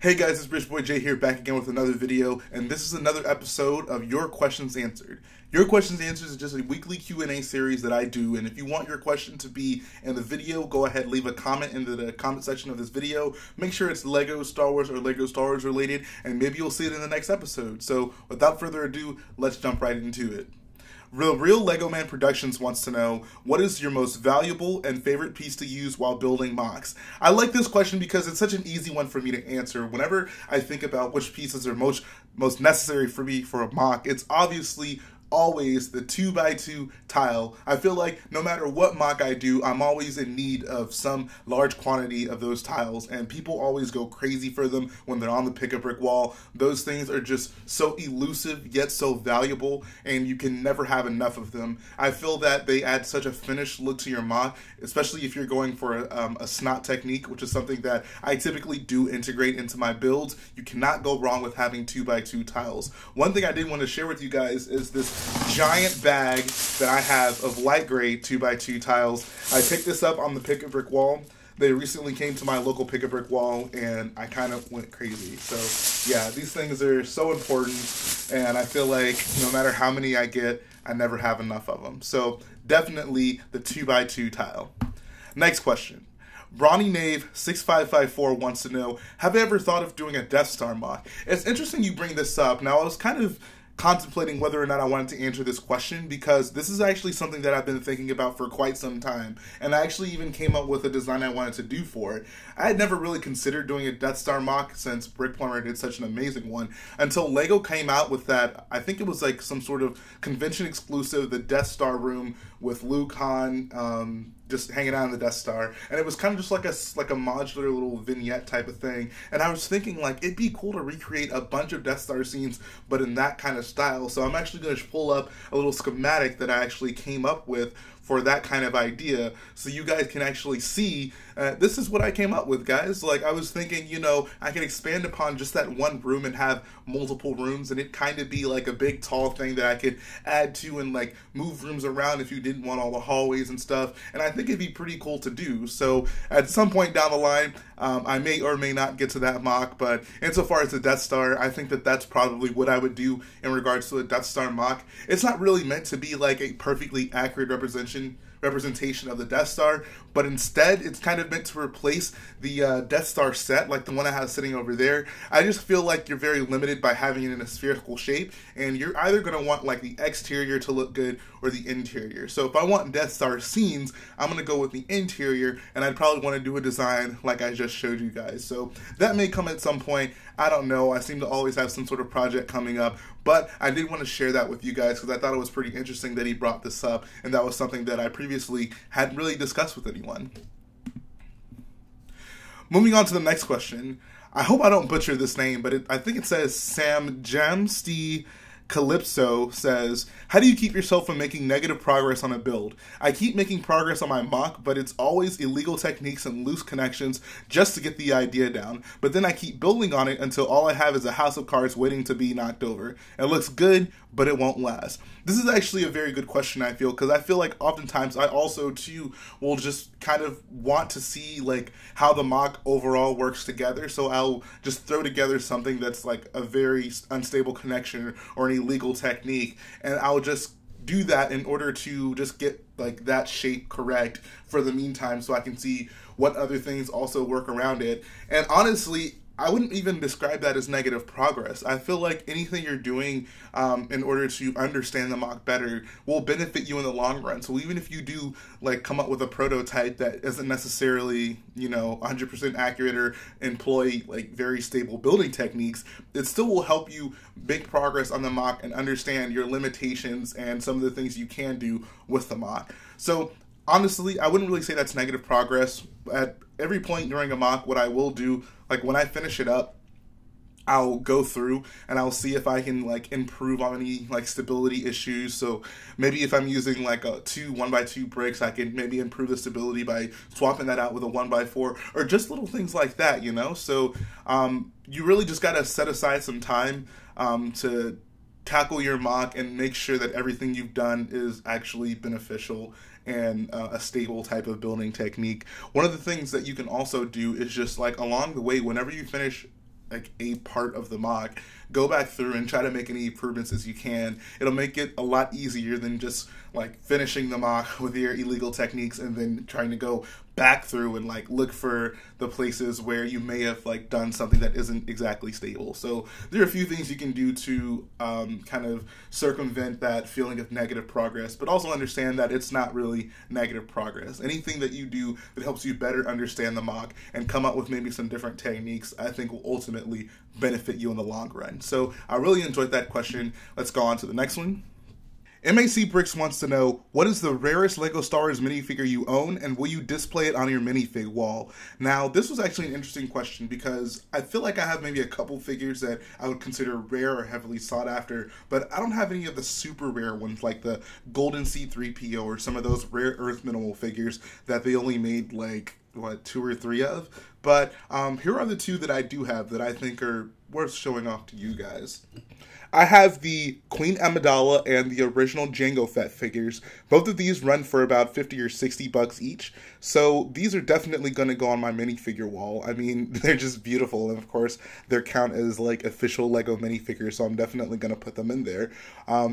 Hey guys, it's Rich Boy J here, back again with another video, and this is another episode of Your Questions Answered. Your Questions Answered is just a weekly Q&A series that I do, and if you want your question to be in the video, go ahead, leave a comment in the comment section of this video. Make sure it's Lego Star Wars or Lego Star Wars related, and maybe you'll see it in the next episode. So without further ado, let's jump right into it. Real Lego Man Productions wants to know, what is your most valuable and favorite piece to use while building MOCs? I like this question because it's such an easy one for me to answer. Whenever I think about which pieces are most necessary for me for a MOC, it's obviously always the 2x2 tile. I feel like no matter what MOC I do, I'm always in need of some large quantity of those tiles, and people always go crazy for them when they're on the pick-a-brick wall. Those things are just so elusive yet so valuable, and you can never have enough of them. I feel that they add such a finished look to your MOC, especially if you're going for a snot technique, which is something that I typically do integrate into my builds. You cannot go wrong with having 2x2 tiles. One thing I did want to share with you guys is this giant bag that I have of light gray 2x2 tiles. I picked this up on the pick-a-brick wall. They recently came to my local pick-a-brick wall, and I kind of went crazy. So yeah, these things are so important, and I feel like no matter how many I get, I never have enough of them. So definitely the 2x2 tile. Next question. Bronny Knave 6554 wants to know, have you ever thought of doing a Death Star MOC? It's interesting you bring this up. Now, I was kind of contemplating whether or not I wanted to answer this question, because this is actually something that I've been thinking about for quite some time, and I actually even came up with a design I wanted to do for it. I had never really considered doing a Death Star MOC since Brick Plumber did such an amazing one, until Lego came out with that, I think it was like some sort of convention exclusive, the Death Star room with Luke, Han, just hanging out in the Death Star, and it was kind of just like a modular little vignette type of thing. And I was thinking, like, it'd be cool to recreate a bunch of Death Star scenes, but in that kind of style. So I'm actually going to pull up a little schematic that I actually came up with for that kind of idea, so you guys can actually see, this is what I came up with, guys. Like, I was thinking, you know, I could expand upon just that one room and have multiple rooms, and it kind of be like a big tall thing that I could add to and like move rooms around if you didn't want all the hallways and stuff. And I think it'd be pretty cool to do. So at some point down the line, I may or may not get to that MOC, but insofar as the Death Star, I think that that's probably what I would do in regards to a Death Star MOC. It's not really meant to be like a perfectly accurate representation of the Death Star, but instead it's kind of meant to replace the Death Star set, like the one I have sitting over there. I just feel like you're very limited by having it in a spherical shape, and you're either going to want like the exterior to look good or the interior. So if I want Death Star scenes, I'm going to go with the interior, and I'd probably want to do a design like I just showed you guys. So that may come at some point. I don't know. I seem to always have some sort of project coming up, but I did want to share that with you guys because I thought it was pretty interesting that he brought this up, and that was something that I previously hadn't really discussed with anyone. Moving on to the next question. I hope I don't butcher this name, but I think it says Sam Jamsty Calypso says, how do you keep yourself from making negative progress on a build? I keep making progress on my MOC, but it's always illegal techniques and loose connections just to get the idea down. But then I keep building on it until all I have is a house of cards waiting to be knocked over. It looks good, but it won't last. This is actually a very good question, I feel, because I feel like oftentimes I also too will just kind of want to see like how the MOC overall works together. So I'll just throw together something that's like a very unstable connection or an illegal technique, and I'll just do that in order to just get like that shape correct for the meantime, so I can see what other things also work around it. And honestly, I wouldn't even describe that as negative progress. I feel like anything you're doing in order to understand the MOC better will benefit you in the long run. So even if you do like come up with a prototype that isn't necessarily, you know, 100% accurate or employ like very stable building techniques, it still will help you make progress on the MOC and understand your limitations and some of the things you can do with the MOC. So honestly, I wouldn't really say that's negative progress. At every point during a MOC, what I will do, like when I finish it up, I'll go through and I'll see if I can like improve on any like stability issues. So maybe if I'm using like two 1x2 bricks, I can maybe improve the stability by swapping that out with a 1x4, or just little things like that, you know? So you really just got to set aside some time to tackle your MOC and make sure that everything you've done is actually beneficial and a stable type of building technique. One of the things that you can also do is just like along the way, whenever you finish like a part of the MOC, go back through and try to make any improvements as you can. It'll make it a lot easier than just like finishing the MOC with your illegal techniques and then trying to go back through and like look for the places where you may have like done something that isn't exactly stable. So there are a few things you can do to kind of circumvent that feeling of negative progress, but also understand that it's not really negative progress. Anything that you do that helps you better understand the MOC and come up with maybe some different techniques, I think will ultimately benefit you in the long run. So I really enjoyed that question. Let's go on to the next one. MAC Bricks wants to know, what is the rarest LEGO Star Wars minifigure you own, and will you display it on your minifig wall? Now, this was actually an interesting question because I feel like I have maybe a couple figures that I would consider rare or heavily sought after, but I don't have any of the super rare ones like the Golden C-3PO or some of those rare Earth minimal figures that they only made like, what, 2 or 3 of? But here are the 2 that I do have that I think are worth showing off to you guys. I have the Queen Amidala and the original Jango Fett figures. Both of these run for about 50 or 60 bucks each, so these are definitely going to go on my minifigure wall. I mean, they're just beautiful, and of course, they're count as like official LEGO minifigures, so I'm definitely going to put them in there.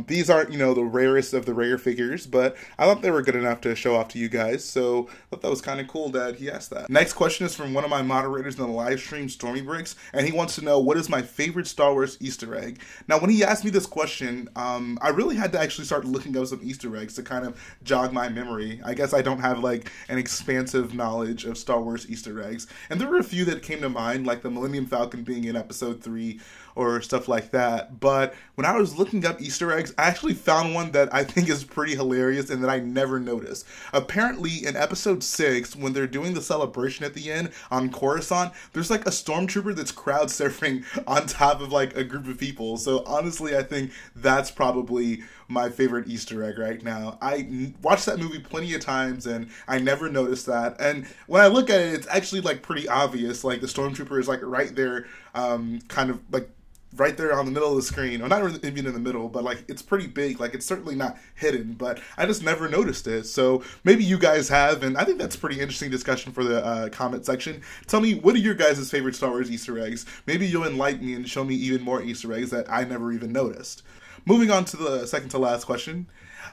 These aren't, you know, the rarest of the rare figures, but I thought they were good enough to show off to you guys, so I thought that was kind of cool that he asked that. Next question is from one of my moderators in the live stream, Stormy Bricks, and he wants to know, what is my favorite Star Wars Easter egg? Now, when he asked me this question, I really had to actually start looking up some Easter eggs to kind of jog my memory. I guess I don't have like an expansive knowledge of Star Wars Easter eggs, and there were a few that came to mind, like the Millennium Falcon being in Episode 3 or stuff like that. But when I was looking up Easter eggs, I actually found one that I think is pretty hilarious and that I never noticed. Apparently, in Episode 6, when they're doing the celebration at the end on Coruscant, there's like a stormtrooper that's crowd surfing on top of like a group of people. So honestly, I think that's probably my favorite Easter egg right now. I watched that movie plenty of times and I never noticed that. And when I look at it, it's actually like pretty obvious. Like the stormtrooper is like right there, kind of like right there on the middle of the screen, or not even in the middle, but like it's pretty big. Like it's certainly not hidden, but I just never noticed it. So maybe you guys have, and I think that's pretty interesting discussion for the comment section. Tell me, what are your guys' favorite Star Wars Easter eggs? Maybe you'll enlighten me and show me even more Easter eggs that I never even noticed. Moving on to the second to last question.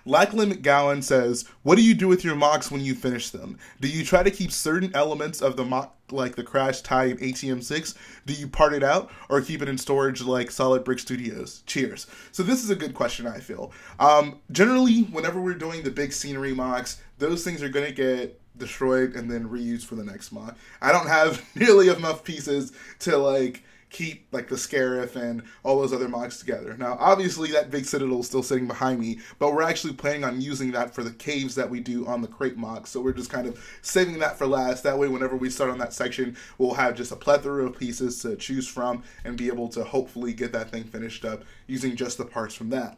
Lachlan McGowan says, what do you do with your MOCs when you finish them? Do you try to keep certain elements of the MOC, like the Crash, TIE, and ATM-6? Do you part it out or keep it in storage like Solid Brick Studios? Cheers. So this is a good question, I feel. Generally, whenever we're doing the big scenery MOCs, those things are going to get destroyed and then reused for the next MOC. I don't have nearly enough pieces to like keep like the Scarif and all those other MOCs together. Now, obviously that big citadel is still sitting behind me, but we're actually planning on using that for the caves that we do on the crate MOC. So we're just kind of saving that for last. That way, whenever we start on that section, we'll have just a plethora of pieces to choose from and be able to hopefully get that thing finished up using just the parts from that.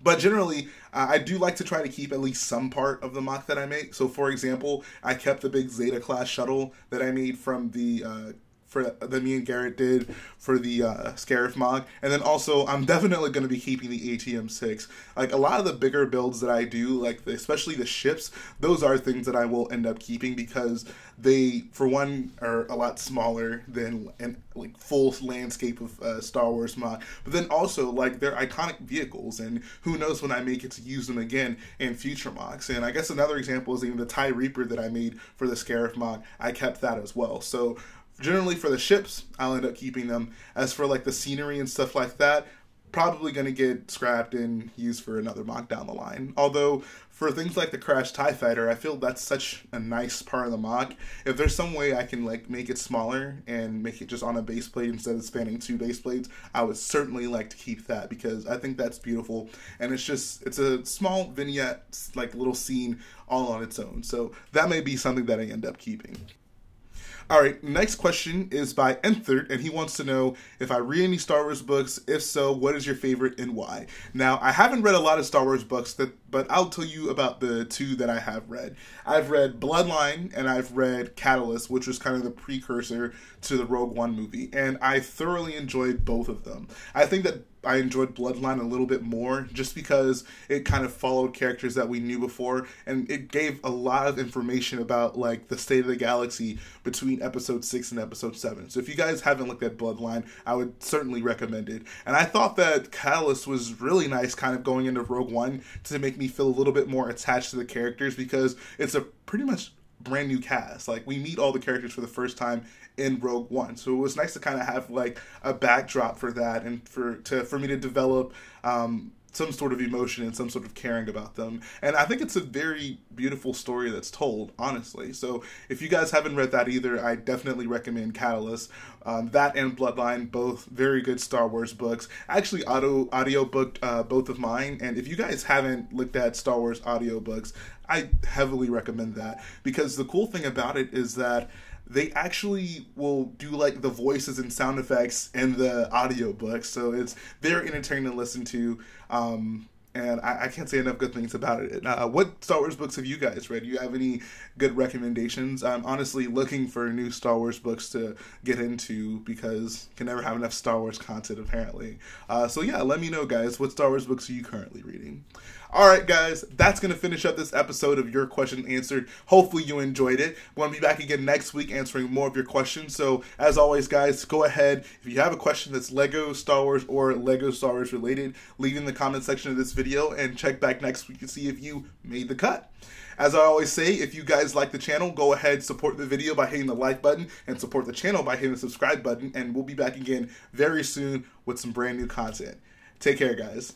But generally, I do like to try to keep at least some part of the MOC that I make. So for example, I kept the big Zeta class shuttle that I made from the that me and Garrett did for the Scarif MOC. And then also, I'm definitely going to be keeping the ATM-6. Like, a lot of the bigger builds that I do, like especially the ships, those are things that I will end up keeping because they, for one, are a lot smaller than an like full landscape of Star Wars MOC. But then also, like, they're iconic vehicles, and who knows when I may get to use them again in future MOCs. And I guess another example is even the TIE Reaper that I made for the Scarif MOC. I kept that as well. So generally for the ships, I'll end up keeping them. As for like the scenery and stuff like that, probably going to get scrapped and used for another MOC down the line. Although for things like the Crash TIE Fighter, I feel that's such a nice part of the MOC. If there's some way I can like make it smaller and make it just on a base plate instead of spanning 2 base plates, I would certainly like to keep that because I think that's beautiful. And it's a small vignette, like little scene all on its own. So that may be something that I end up keeping. Alright, next question is by Enthert, and he wants to know if I read any Star Wars books. If so, what is your favorite and why? Now, I haven't read a lot of Star Wars books, but I'll tell you about the 2 that I have read. I've read Bloodline, and I've read Catalyst, which was kind of the precursor to the Rogue One movie, and I thoroughly enjoyed both of them. I think that I enjoyed Bloodline a little bit more, just because it kind of followed characters that we knew before, and it gave a lot of information about like the state of the galaxy between episode 6 and episode 7. So if you guys haven't looked at Bloodline, I would certainly recommend it. And I thought that Catalyst was really nice, kind of going into Rogue One, to make me feel a little bit more attached to the characters, because it's a pretty much brand new cast. Like, we meet all the characters for the first time in Rogue One, so it was nice to kind of have like a backdrop for that, and for me to develop some sort of emotion and some sort of caring about them. And I think it's a very beautiful story that's told, honestly. So if you guys haven't read that either, I definitely recommend Catalyst. That and Bloodline, both very good Star Wars books. I actually audio booked both of mine, and if you guys haven't looked at Star Wars audiobooks, I heavily recommend that, because the cool thing about it is that they actually will do like the voices and sound effects in the audiobooks, so it's very entertaining to listen to. And I can't say enough good things about it. What Star Wars books have you guys read? Do you have any good recommendations? I'm honestly looking for new Star Wars books to get into, because you can never have enough Star Wars content, apparently. So yeah, let me know, guys. What Star Wars books are you currently reading? Alright, guys, that's going to finish up this episode of Your Question Answered. Hopefully you enjoyed it. We're going to be back again next week answering more of your questions. So, as always, guys, go ahead. If you have a question that's Lego Star Wars or Lego Star Wars related, leave it in the comment section of this video, and check back next week to see if you made the cut. As I always say, if you guys like the channel, go ahead, support the video by hitting the like button, and support the channel by hitting the subscribe button, and we'll be back again very soon with some brand new content. Take care, guys.